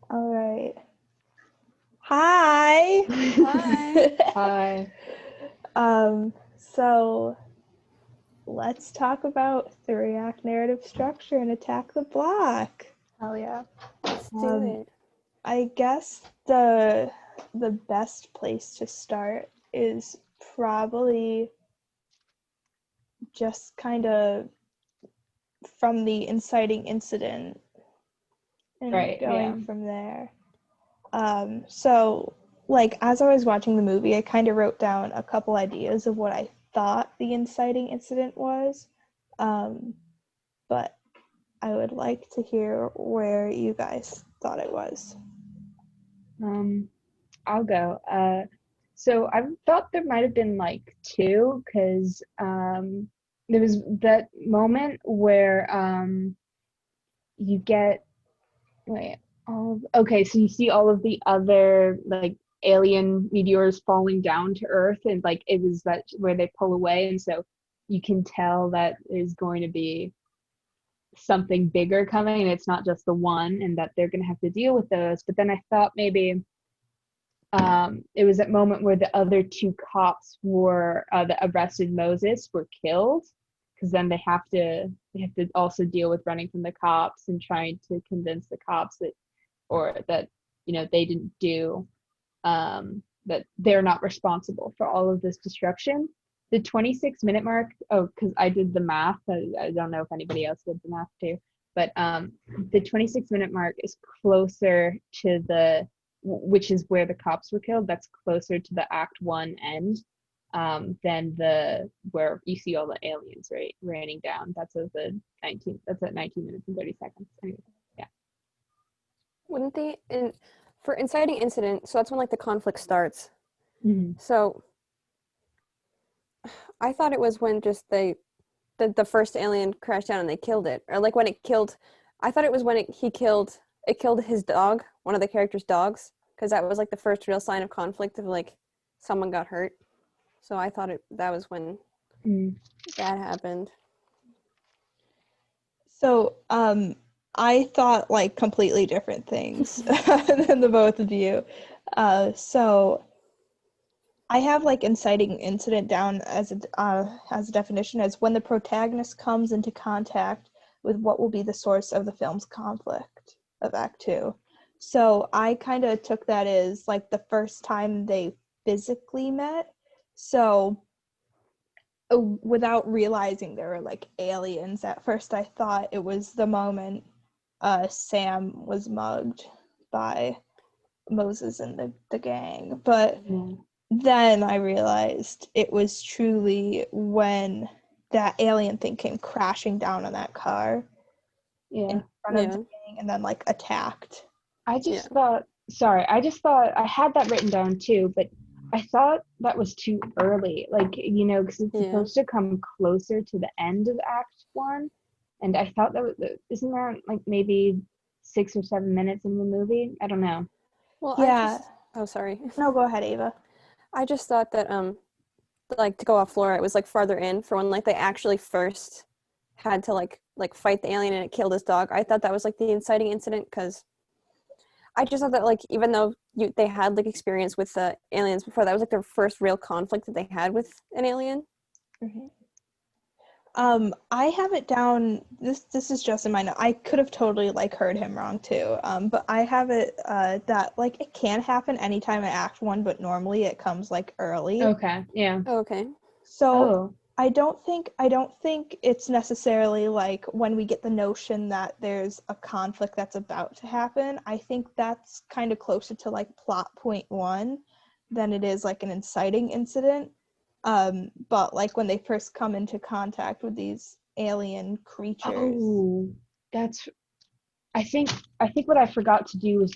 All right. Hi. Hi. So let's talk about three-act narrative structure and Attack the Block. Oh yeah. Let's do Um, it. I guess the best place to start is probably just kind of from the inciting incident and Right, going yeah. from there. So like as I was watching the movie, I kind of wrote down a couple ideas of what I thought the inciting incident was. But I would like to hear where you guys thought it was. I'll go. So I thought there might have been like two, because there was that moment where you get wait, okay, so you see all of the other like alien meteors falling down to Earth, and like it was that where they pull away, and so you can tell that is going to be something bigger coming, and it's not just the one, and that they're going to have to deal with those. But then I thought maybe it was that moment where the other two cops were that arrested Moses were killed, because then they have to also deal with running from the cops and trying to convince the cops that they didn't do that they're not responsible for all of this destruction. The 26-minute mark, oh, because I did the math. I don't know if anybody else did the math too, but the 26-minute mark is closer to which is where the cops were killed. That's closer to the Act 1 end than where you see all the aliens raining down. That's at 19 minutes and 30 seconds. Anyway, yeah. Wouldn't for inciting incident, so that's when like the conflict starts. Mm-hmm. So I thought it was when just the first alien crashed down and they killed it. Or like when it killed, I thought it was when it killed his dog, one of the characters' dogs, because that was like the first real sign of conflict of like someone got hurt. So I thought that was when that happened. So, I thought like completely different things than the both of you. So I have like inciting incident down as a definition as when the protagonist comes into contact with what will be the source of the film's conflict of Act Two. So I kind of took that as like the first time they physically met. So without realizing there were like aliens, at first I thought it was the moment Sam was mugged by Moses and the gang, but then I realized it was truly when that alien thing came crashing down on that car in front of the gang and then like attacked. I just thought I had that written down too, but I thought that was too early. Like, because it's supposed to come closer to the end of Act 1. And I thought isn't that like maybe 6 or 7 minutes in the movie? I don't know. Well, Yeah. oh, sorry. No, go ahead, Ava. I just thought that like to go off Flora, it was like farther in for when like they actually first had to like fight the alien and it killed his dog. I thought that was like the inciting incident, because I just thought that like even though they had like experience with the aliens before, that was like their first real conflict that they had with an alien. Mm-hmm. I have it down. This is just in my note. I could have totally like heard him wrong too. But I have it that like it can happen anytime in Act 1, but normally it comes like early. Okay. Yeah. Oh, okay. So I don't think it's necessarily like when we get the notion that there's a conflict that's about to happen. I think that's kind of closer to like plot point 1 than it is like an inciting incident. But like when they first come into contact with these alien creatures. Oh, I think what I forgot to do was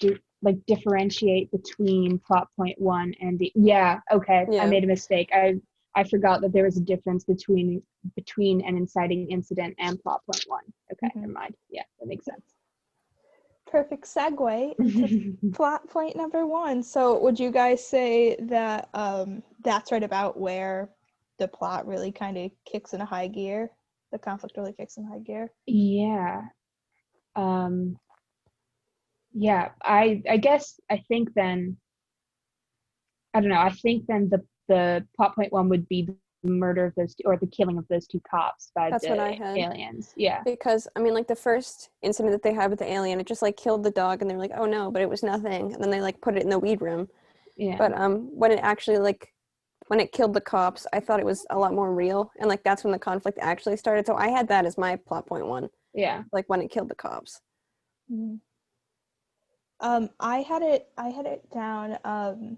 differentiate between plot point 1 and I made a mistake. I forgot that there was a difference between an inciting incident and plot point 1. Okay, never mind. Yeah, that makes sense. Perfect segue into plot point number 1. So would you guys say that that's right about where the plot really kind of kicks in a high gear? The conflict really kicks in high gear? Yeah. Yeah, I guess I think then I don't know. I think then the plot point one would be the murder of those two, or the killing of those two cops by That's what I the had. aliens. Yeah. Because I mean, like the first incident that they had with the alien, it just like killed the dog, and they were like, "Oh no!" But it was nothing, and then they like put it in the weed room. Yeah. But when it actually like when it killed the cops, I thought it was a lot more real, and like that's when the conflict actually started. So I had that as my plot point one, Yeah. like when it killed the cops. Mhm. I had it down.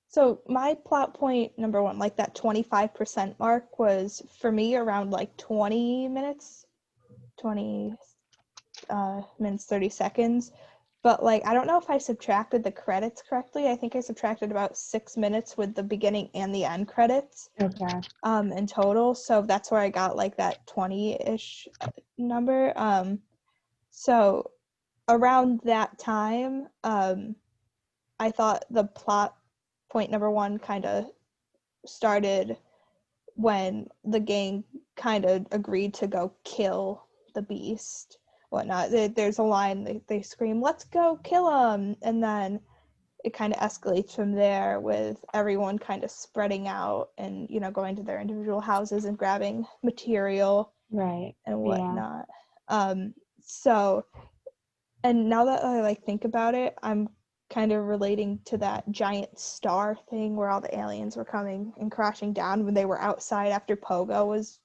So my plot point number one, like that 25% mark, was for me around like 20 minutes, 20 minutes 30 seconds. But like I don't know if I subtracted the credits correctly. I think I subtracted about 6 minutes with the beginning and the end credits Okay. in total. So that's where I got like that 20-ish number. So around that time, I thought the plot point number one kind of started when the gang kind of agreed to go kill the beast, whatnot. There's a line, they scream, "Let's go kill him!" And then it kind of escalates from there with everyone kind of spreading out and, going to their individual houses and grabbing material Right. and Yeah. whatnot. So, and now that I like think about it, I'm kind of relating to that giant star thing where all the aliens were coming and crashing down when they were outside after Pogo was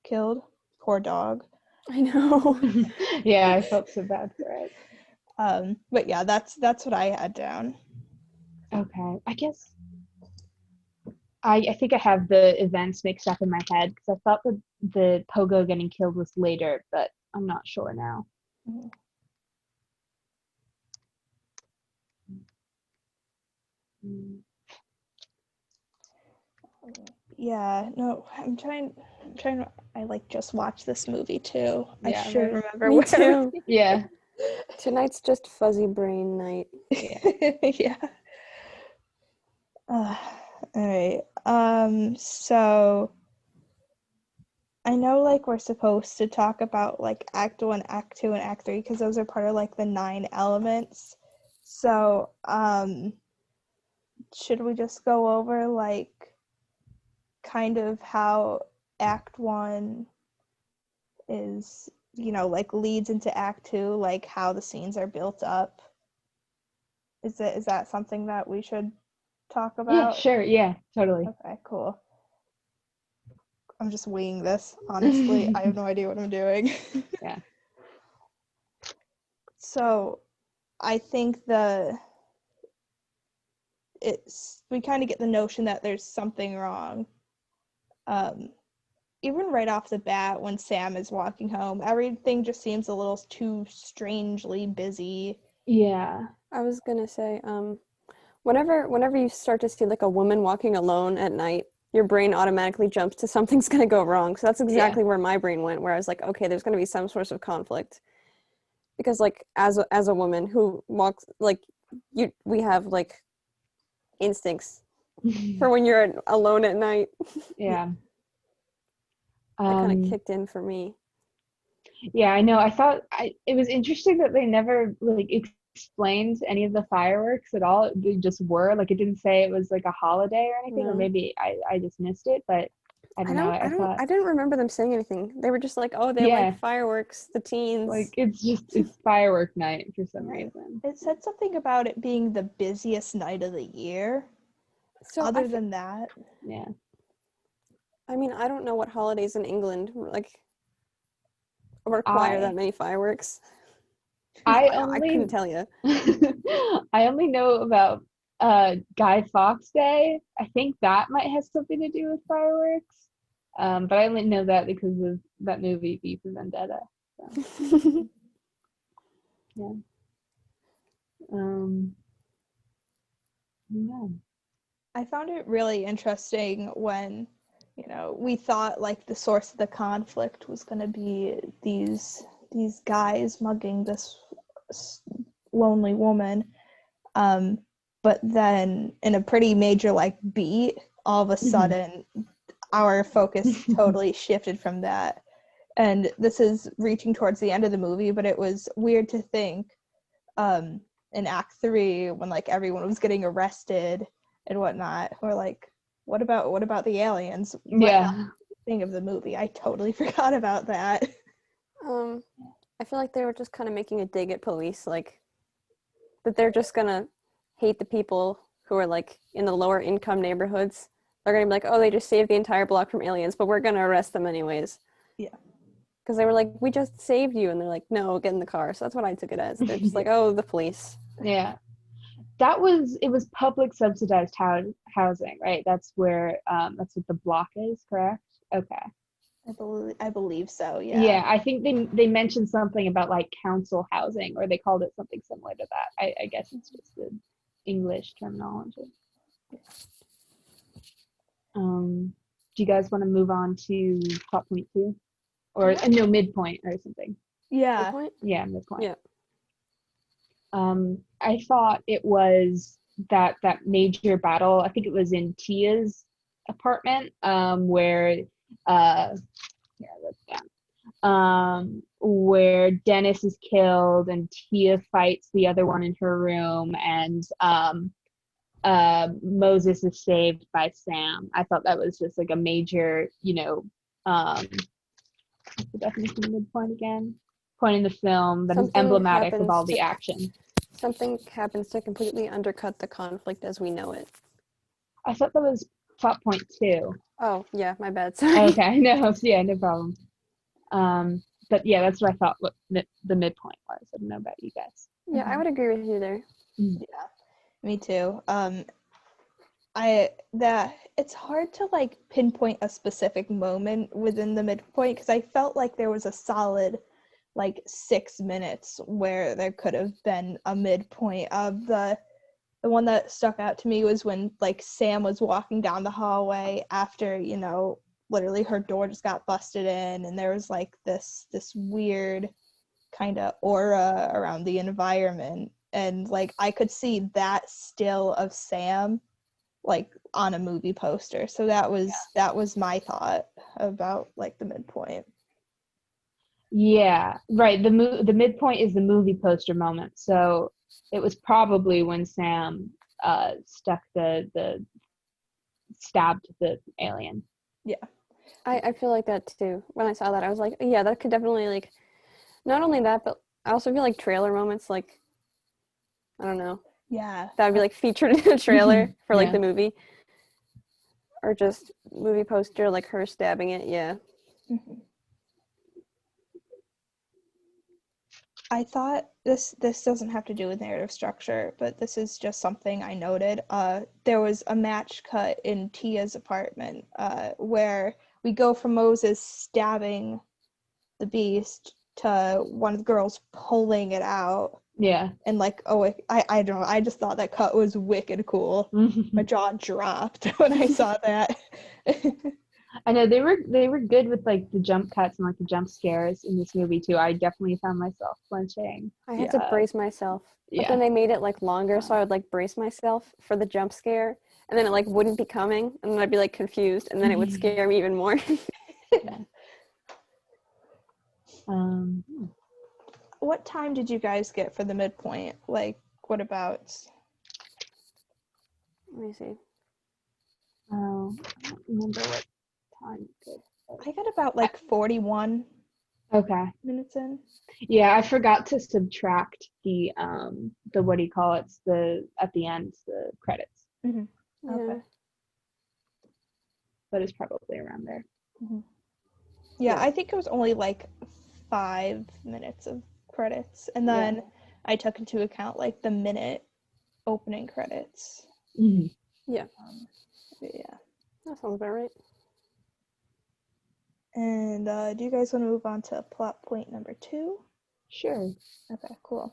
killed. Poor dog. I know. Yeah, I felt so bad for it. But yeah, that's what I had down. Okay. I guess I think I have the events mixed up in my head because I thought the Pogo getting killed was later, but I'm not sure now. Mhm. Mm. Yeah, no, I like just watched this movie too. I Yeah, should right. remember Me where. too. Yeah. Tonight's just fuzzy brain night. Yeah. Yeah. All right. So I know like we're supposed to talk about like Act 1, Act 2, and Act 3 because those are part of like the 9 elements. So, should we just go over like kind of how Act 1 is, like leads into Act 2, like how the scenes are built up? Is that something that we should talk Yeah, about? sure. Yeah, totally. Okay, cool. I'm just winging this, honestly. I have no idea what I'm doing. Yeah. So, I think we kind of get the notion that there's something wrong. Even right off the bat when Sam is walking home, everything just seems a little too strangely busy. Yeah. I was gonna say, whenever you start to see like a woman walking alone at night, your brain automatically jumps to something's gonna go wrong. So that's exactly where my brain went, where I was like, okay, there's gonna be some source of conflict. Because like as a woman who walks like we have like instincts for when you're alone at night. Yeah. That kind of kicked in for me. Yeah, I know. It was interesting that they never like explained any of the fireworks at all. They just were like it didn't say it was like a holiday or anything, or No. maybe I just missed it, but I don't know. I didn't remember them saying anything. They were just like, oh, they Yeah, like fireworks, the teens. like it's firework night for some Right. reason. It said something about it being the busiest night of the year. So Other than that, Yeah. I mean, I don't know what holidays in England like require that many fireworks. I I couldn't only tell you. I only know about Guy Fawkes Day. I think that might have something to do with fireworks. But I only know that because of that movie V for Vendetta. So, yeah. Yeah. I found it really interesting when, we thought like the source of the conflict was going to be these guys mugging this lonely woman. But then in a pretty major like beat, all of a sudden our focus totally shifted from that And this is reaching towards the end of the movie, but it was weird to think in Act 3 when like everyone was getting arrested and whatnot, or like, what about the aliens? What happened to the thing of the movie? I totally forgot about that. I feel like they were just kind of making a dig at police, like that they're just gonna hate the people who are like in the lower income neighborhoods. They're gonna be like, oh, they just saved the entire block from aliens, but we're gonna arrest them anyways. Yeah. Because they were like, we just saved you, and they're like, no, get in the car. So that's what I took it as. They're just like, oh, the police. Yeah. It was public subsidized housing, right? That's where that's what the block is, correct? Okay. I believe so, yeah. Yeah, I think they mentioned something about like council housing, or they called it something similar to that. I guess it's just the English terminology. Do you guys want to move on to plot point 2? Or no, midpoint or something. Yeah. Midpoint? Yeah, midpoint. Yeah. I thought it was that major battle. I think it was in Tia's apartment, where where Dennis is killed and Tia fights the other one in her room, and Moses is saved by Sam. I thought that was just like a major, what's the definition of midpoint again? Point in the film that is emblematic of all the action. Something happens to completely undercut the conflict as we know it. I thought that was plot point 2. Oh, yeah, my bad. Sorry. Okay, no problem. But yeah, that's what I thought the midpoint was. I don't know about you guys. Yeah, I would agree with you there. Yeah, me too. It's hard to like pinpoint a specific moment within the midpoint, because I felt like there was a solid like 6 minutes where there could have been a midpoint. Of the one that stuck out to me was when like Sam was walking down the hallway after, literally her door just got busted in, and there was like this weird kind of aura around the environment, and like I could see that still of Sam like on a movie poster. So that was my thought about like the midpoint. Yeah, right. The midpoint is the movie poster moment. So it was probably when Sam stabbed the alien. Yeah. I feel like that too. When I saw that, I was like, yeah, that could definitely like, not only that, but I also feel like trailer moments, like, I don't know. Yeah. That would be like featured in a trailer for like the movie. Or just movie poster, like her stabbing it, yeah. Mm-hmm. I thought this doesn't have to do with narrative structure, but this is just something I noted. There was a match cut in Tia's apartment where we go from Moses stabbing the beast to one of the girls pulling it out. Yeah. And like, I don't know, I just thought that cut was wicked cool. My jaw dropped when I saw that. I know they were good with like the jump cuts and like the jump scares in this movie too. I definitely found myself flinching. I had to brace myself. But then they made it like longer, so I would like brace myself for the jump scare, and then it like wouldn't be coming, and then I'd be like confused, and then it would scare me even more. What time did you guys get for the midpoint? Like, what about? Let me see. Oh, I don't remember what time. I got about like 41 minutes in. Yeah, I forgot to subtract the what do you call it? The at the end, the credits. Mm-hmm. Yeah. Okay. But it's probably around there. Mm-hmm. Yeah, I think it was only like 5 minutes of credits, and then I took into account like the minute opening credits. Mm-hmm. Yeah. Yeah. That sounds about right. And do you guys want to move on to plot point number 2? Sure. Okay, cool.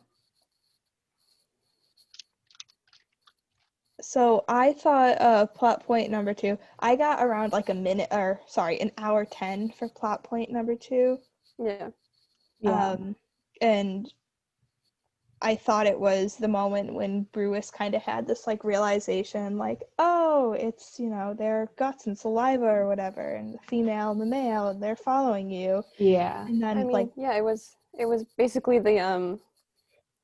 So I thought plot point number 2, I got around like an hour 10 for plot point number 2. Yeah. Yeah. And I thought it was the moment when Brewis kind of had this like realization, like, oh, it's, you know, their guts and saliva or whatever, and the female and the male, and they're following you. Yeah. And I then mean, like yeah, it was basically the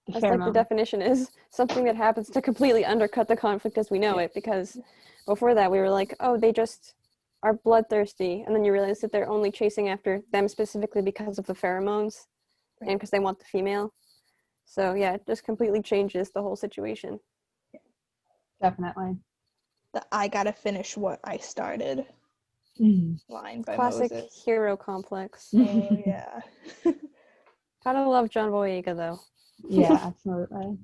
The as like the pheromone. definition is something that happens to completely undercut the conflict as we know it, because before that we were like, oh, they just are bloodthirsty, and then you realize that they're only chasing after them specifically because of the pheromones and because they want the female. So yeah, it just completely changes the whole situation. Definitely. the I gotta finish what I started line by Classic Moses. hero complex. Oh yeah. Gotta love John Boyega though. Yeah, absolutely.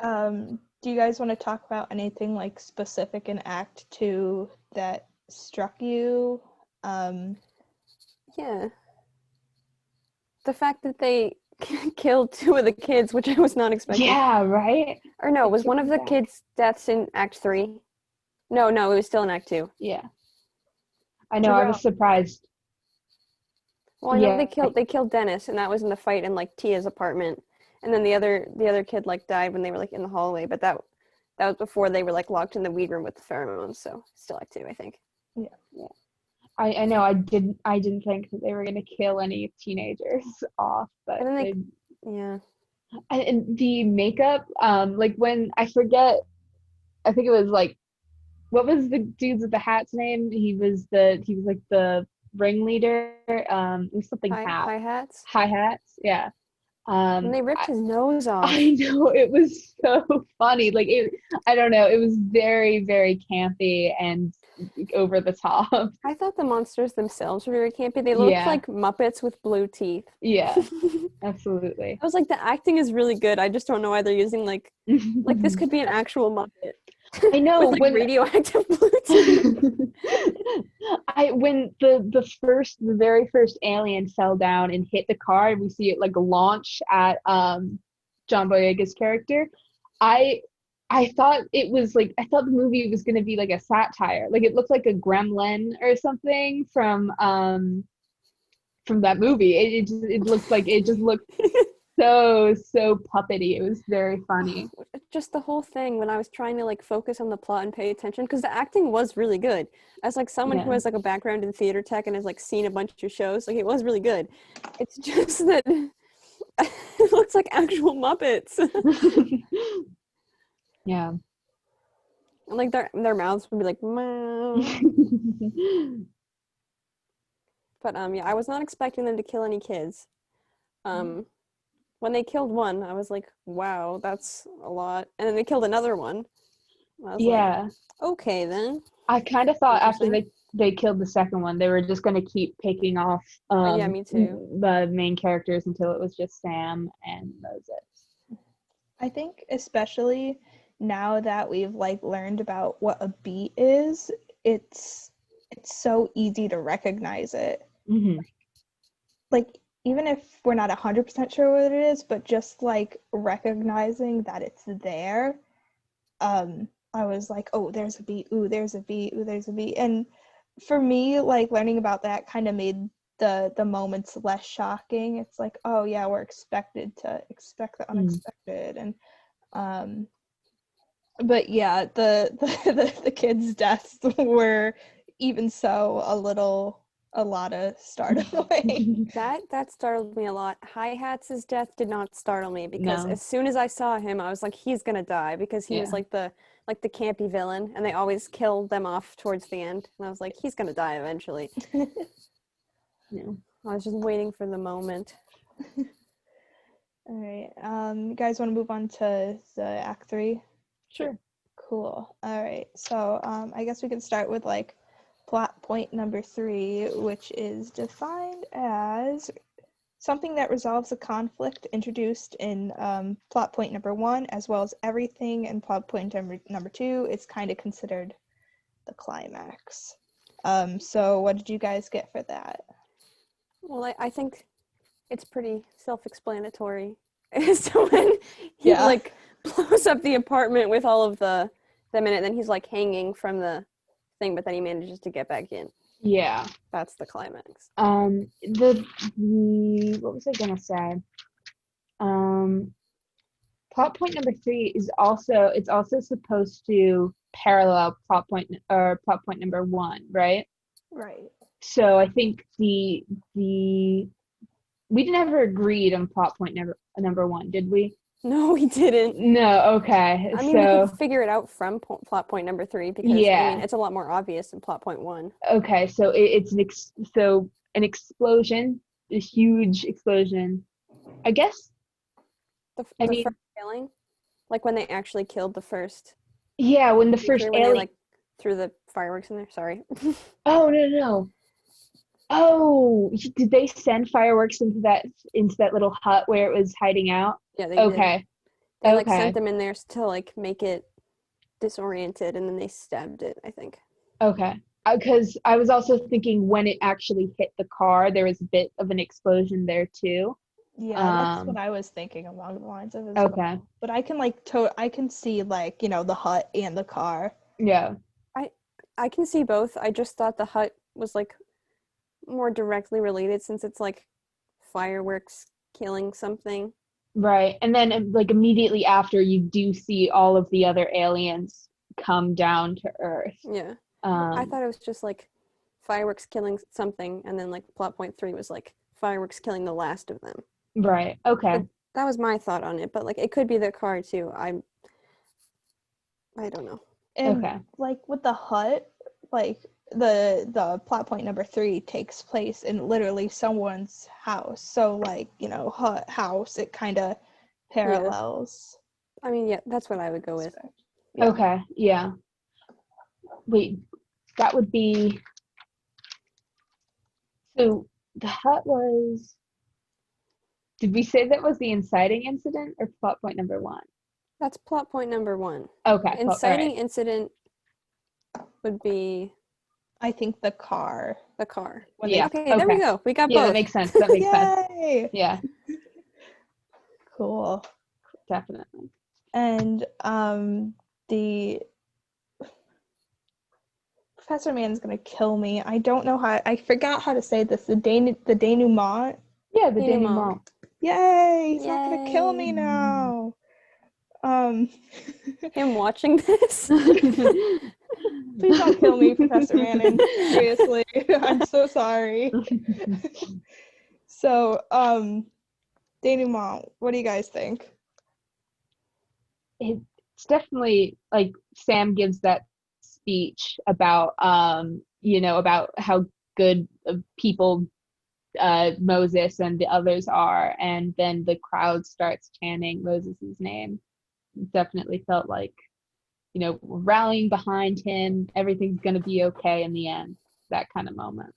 Do you guys want to talk about anything like specific in Act 2 that struck you? Yeah. The fact that they killed 2 of the kids, which I was not expecting. Yeah, right? Or no, It was took one me of the back. kids' deaths in Act 3? No, it was still in Act 2. Yeah. I know, I was Jerome. surprised. Well, I know Yeah. they killed Dennis, and that was in the fight in like Tia's apartment. And then the other kid like died when they were like in the hallway, but that was before they were like locked in the weed room with the pheromones, so still Act 2, I think. Yeah. I know I didn't think that they were gonna kill any teenagers off, but And then they yeah. and the makeup, like when I forget, I think it was like, what was the dude with the hat's name? He was like the ringleader. It was something hat. Hi-hats. High hats, yeah. And they ripped his nose off. I know, it was so funny. Like I don't know, it was very, very campy and over the top. I thought the monsters themselves were very campy. They looked Yeah. like Muppets with blue teeth. Yeah, absolutely. I was like, the acting is really good. I just don't know why they're using like this could be an actual Muppet. I know with like when radioactive blue teeth. when the very first alien fell down and hit the car and we see it like launch at John Boyega's character, I thought it was like, I thought the movie was going to be like a satire. Like it looked like a gremlin or something from that movie. It looks like, it just looked so puppety. It was very funny. Just the whole thing when I was trying to like focus on the plot and pay attention, because the acting was really good. As like someone who Yeah. has like a background in theater tech and has like seen a bunch of shows, like it was really good. It's just that it looks like actual Muppets. Yeah. And like their mouths would be like, meow. But yeah, I was not expecting them to kill any kids. When they killed one, I was like, wow, that's a lot. And then they killed another one. I was Yeah. like, okay then. I kind of thought after Interesting. they killed the second one, they were just going to keep picking off Yeah, me too. the main characters until it was just Sam and Moses. I think especially now that we've like learned about what a beat is, it's so easy to recognize it. Mm-hmm. Like even if we're not 100% sure what it is, but just like recognizing that it's there, I was like, oh, there's a beat, ooh, there's a beat, ooh, there's a beat. And for me, like learning about that kind of made the moments less shocking. It's like, oh yeah, we're expected to expect the unexpected. And but yeah, the kids' deaths were even so a lot of startling. That startled me a lot. Hi-Hats' death did not startle me because No. as soon as I saw him, I was like, he's gonna die, because he was Yeah. like the campy villain, and they always kill them off towards the end. And I was like, he's gonna die eventually. Yeah. I was just waiting for the moment. All right, you guys want to move on to the Act 3? Sure. Cool. All right, so I guess we can start with like plot point number 3, which is defined as something that resolves a conflict introduced in plot point number 1, as well as everything in plot point number 2. It's kind of considered the climax. So what did you guys get for that? Well, I think it's pretty self-explanatory as to when he like blows up the apartment with all of them in it, and then he's like hanging from the thing, but then he manages to get back in. Yeah. That's the climax. What was I gonna say? Plot point number 3 is also it's also supposed to parallel plot point number 1, right? Right. So I think the we never agreed on plot point number 1, did we? No, we didn't. No, okay. I mean, we So can figure it out from plot point number 3 because I yeah. mean, it's a lot more obvious than plot point 1. Okay, so an explosion, a huge explosion. I guess I The mean, first killing, like when they actually killed the first yeah, when the first creature, when they alien. like threw the fireworks in there. Sorry. Oh no. Oh, did they send fireworks into that little hut where it was hiding out? Yeah, they did. Okay. They like Okay. sent them in there to like make it disoriented, and then they stabbed it, I think. Okay. Because I was also thinking when it actually hit the car, there was a bit of an explosion there too. Yeah, that's what I was thinking along the lines of as Okay. well. But I can like I can see like, the hut and the car. Yeah. I can see both. I just thought the hut was like more directly related since it's like fireworks killing something. Right. And then like immediately after you do see all of the other aliens come down to Earth. Yeah. I thought it was just like fireworks killing something, and then like plot point 3 was like fireworks killing the last of them. Right. Okay. But that was my thought on it, but like it could be the car too. I don't know. And Okay. like with the hut, like the plot point number 3 takes place in literally someone's house. So like, hut, house, it kind of parallels. I mean, yeah, that's what I would go with. Yeah. Okay. Yeah. Wait, that would be so the hut was. Did we say that was the inciting incident or plot point number 1? That's plot point number 1. Okay. Inciting incident would be, I think the car. the car. Yeah. Okay, there we go. We got both. Yeah, that makes sense. That makes sense. Yay! Yeah. Cool. Definitely. And the Professor Man's gonna kill me. I don't know how. I forgot how to say this. The denouement. Yeah, the denouement. denouement. Yay! He's not gonna kill me Yay. now. Him watching this. Please don't kill me, Professor Manning. Seriously, I'm so sorry. So, denouement. What do you guys think? It's definitely like Sam gives that speech about about how good of people Moses and the others are, and then the crowd starts chanting Moses's name. It definitely felt like we're rallying behind him, everything's going to be okay in the end, that kind of moment.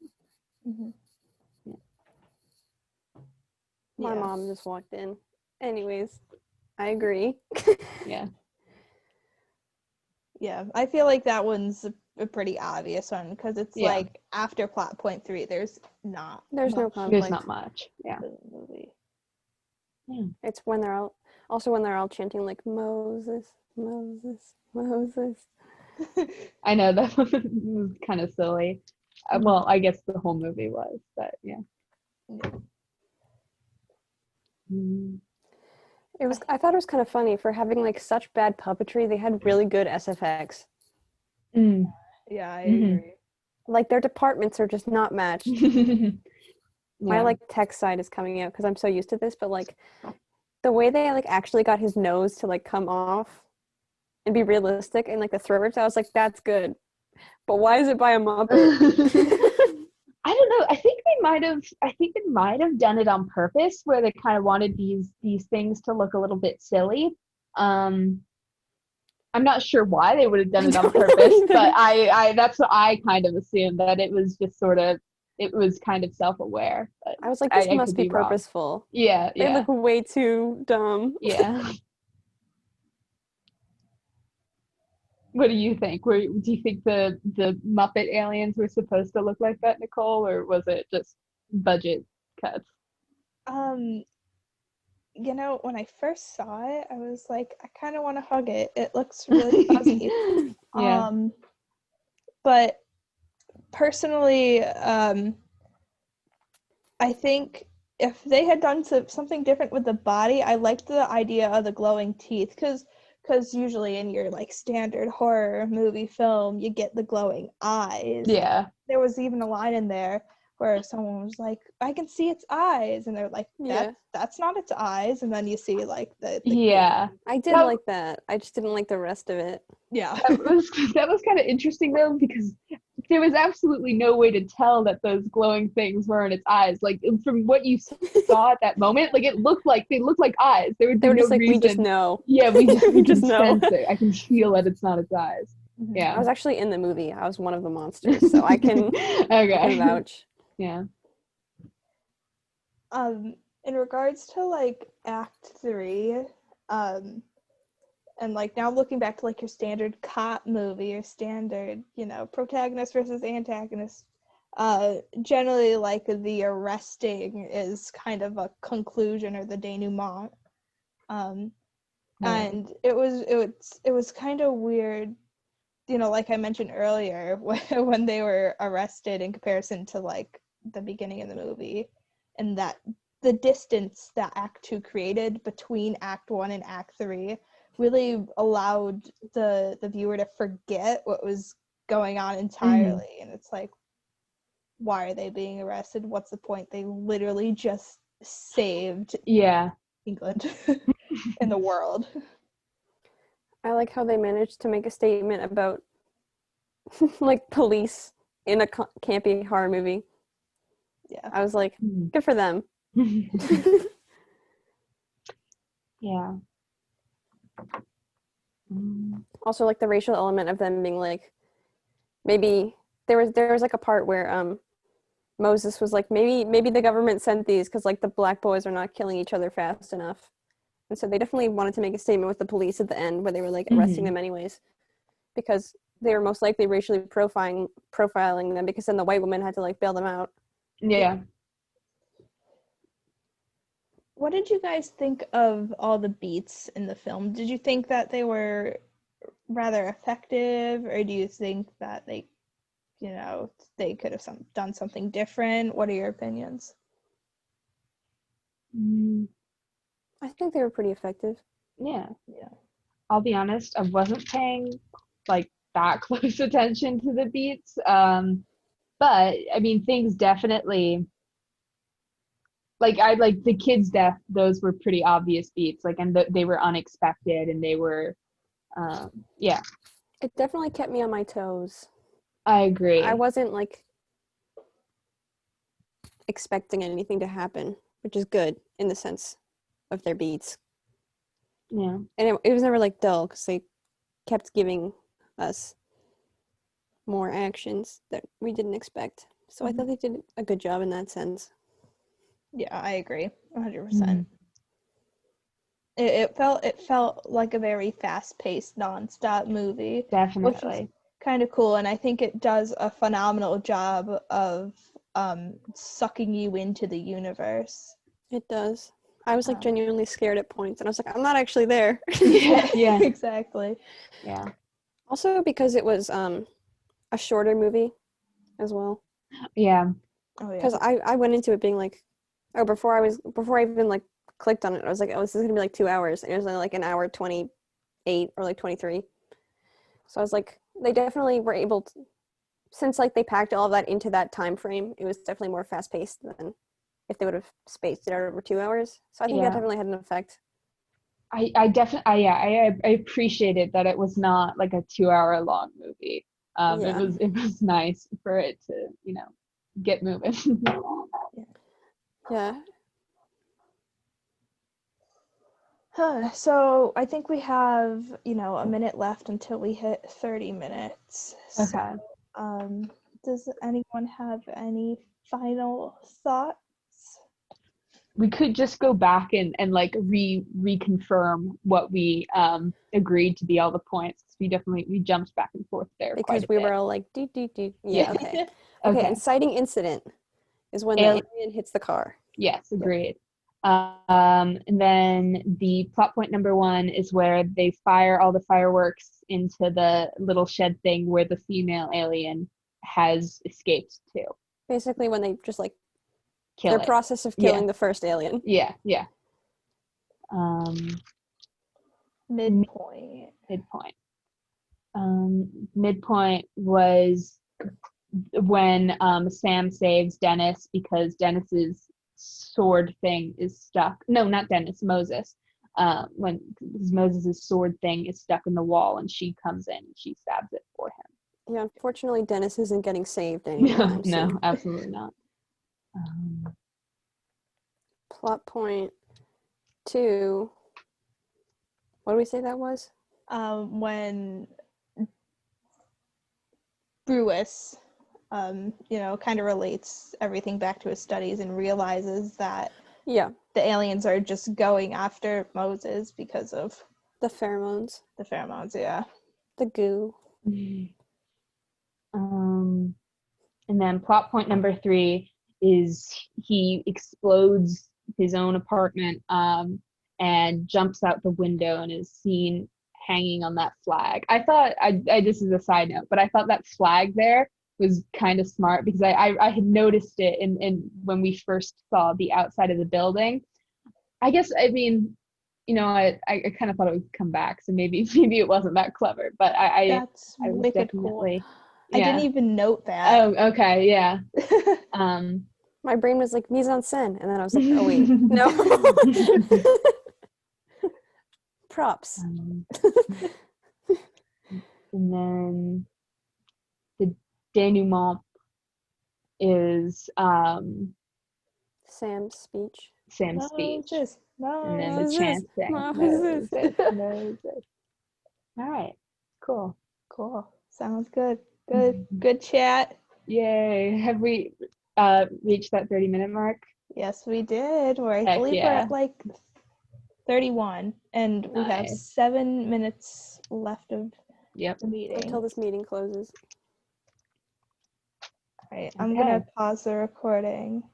Mm-hmm. My mom just walked in. Anyways, I agree. Yeah, I feel like that one's a pretty obvious one because it's like after plot point 3, there's no conflict. There's not much. Yeah. Movie. Yeah. It's when they're all chanting like Moses, Moses, Moses. I know that was kind of silly. Well, I guess the whole movie was, but yeah. I thought it was kind of funny for having like such bad puppetry. They had really good SFX. Yeah, I agree. Like their departments are just not matched. My like tech side is coming out because I'm so used to this, but like the way they like actually got his nose to like come off and be realistic and like the throat rips, I was like, that's good. But why is it by a Muppet? I don't know. I think they might have done it on purpose, where they kind of wanted these things to look a little bit silly. I'm not sure why they would have done it on purpose, but I that's what I kind of assumed, that it was just it was kind of self-aware. But I was like, this must be purposeful. Wrong. Yeah, they look way too dumb. Yeah. What do you think? Do you think the Muppet aliens were supposed to look like that, Nicole, or was it just budget cuts? When I first saw it, I was like, I kind of want to hug it. It looks really fuzzy. Yeah. But personally, I think if they had done something different with the body, I liked the idea of the glowing teeth, because usually in your like standard horror movie film, you get the glowing eyes. Yeah. There was even a line in there where someone was like, "I can see its eyes," and they're like, "That's not its eyes," and then you see like the Yeah. I did like that. I just didn't like the rest of it. yeah. That was kind of interesting though, because there was absolutely no way to tell that those glowing things weren't its eyes. Like from what you saw at that moment, like they looked like eyes. There would be They were no just like, reason. we just know. Yeah, we We can just know. sense it. I can feel that it's not its eyes. Yeah. I was actually in the movie. I was one of the monsters, so I can I can vouch. Yeah. In regards to like Act 3, and like now looking back to like your standard cop movie or standard, protagonist versus antagonist, generally like the arresting is kind of a conclusion or the denouement. And it was kind of weird, like I mentioned earlier, when they were arrested in comparison to like the beginning of the movie, and that the distance that Act 2 created between Act 1 and Act 3 really allowed the viewer to forget what was going on entirely. And it's like, why are they being arrested? What's the point? They literally just saved England and the world. I like how they managed to make a statement about like police in a campy horror movie. Yeah. I was like, good for them. Yeah. Also, like the racial element of them being like, maybe there was like a part where Moses was like, maybe the government sent these because like the black boys are not killing each other fast enough, and so they definitely wanted to make a statement with the police at the end where they were like arresting them anyways, because they were most likely racially profiling them, because then the white woman had to like bail them out. Yeah. What did you guys think of all the beats in the film? Did you think that they were rather effective, or do you think that they could have done something different? What are your opinions? I think they were pretty effective. Yeah. I'll be honest, I wasn't paying like that close attention to the beats. But I mean, things definitely, like the kids' death, those were pretty obvious beats, like, and they were unexpected, and they were It definitely kept me on my toes. I agree. I wasn't like expecting anything to happen, which is good in the sense of their beats. Yeah. And it was never like dull, because they kept giving us more actions that we didn't expect. So I thought they did a good job in that sense. Yeah, I agree 100%. It felt like a very fast-paced, non-stop movie. Definitely. Which is kind of cool, and I think it does a phenomenal job of sucking you into the universe. It does. I was like genuinely scared at points, and I was like, I'm not actually there. Yeah. Exactly. Yeah. Also because it was a shorter movie as well. Yeah. Oh yeah. Because I went into it being like, before I even like clicked on it, I was like, this is gonna be like 2 hours, and it was only like an hour 28 or like 23. So I was like, they definitely were able to, since like they packed all of that into that time frame, it was definitely more fast paced than if they would have spaced it out over 2 hours. So I think that definitely had an effect. I definitely I appreciated that it was not like a 2 hour long movie. It was nice for it to, get moving. Yeah. So I think we have, a minute left until we hit 30 minutes. Okay. So, does anyone have any final thoughts? We could just go back and like reconfirm what we agreed to be all the points. We jumped back and forth there because we were all like do. Yeah. Okay. Okay. Inciting incident is when the alien hits the car. Yes, agreed. And then the plot point number 1 is where they fire all the fireworks into the little shed thing where the female alien has escaped to. Basically when they just like kill Their it. process of killing the first alien. Yeah. Midpoint. Midpoint was when Sam saves Dennis because Dennis's sword thing is stuck. No, not Dennis, Moses. When Moses' sword thing is stuck in the wall and she comes in and she stabs it for him. Yeah, unfortunately, Dennis isn't getting saved anytime soon. No, absolutely not. Plot point 2. What do we say that was? When Brewis, kind of relates everything back to his studies and realizes that Yeah, the aliens are just going after Moses because of the pheromones. the pheromones, yeah. The goo. And then plot point number 3 is he explodes his own apartment and jumps out the window and is seen hanging on that flag. I thought, this is a side note, but I thought that flag there was kind of smart because I had noticed it in when we first saw the outside of the building. I guess, I mean, I kind of thought it would come back, so maybe it wasn't that clever, but That's I was wicked definitely cool. I didn't even note that. Oh, okay, yeah. My brain was like mise en scène, and then I was like, oh wait, no. Props. And then the denouement is Sam's speech. Sam's speech. And then the Moses, chant thing. Moses. Moses. All right, cool. Sounds good. Good chat. Yay. Have we reached that 30-minute mark? Yes, we did. I believe we're at like 31, and we have 7 minutes left of the meeting. Until this meeting closes. All right, I'm gonna pause the recording.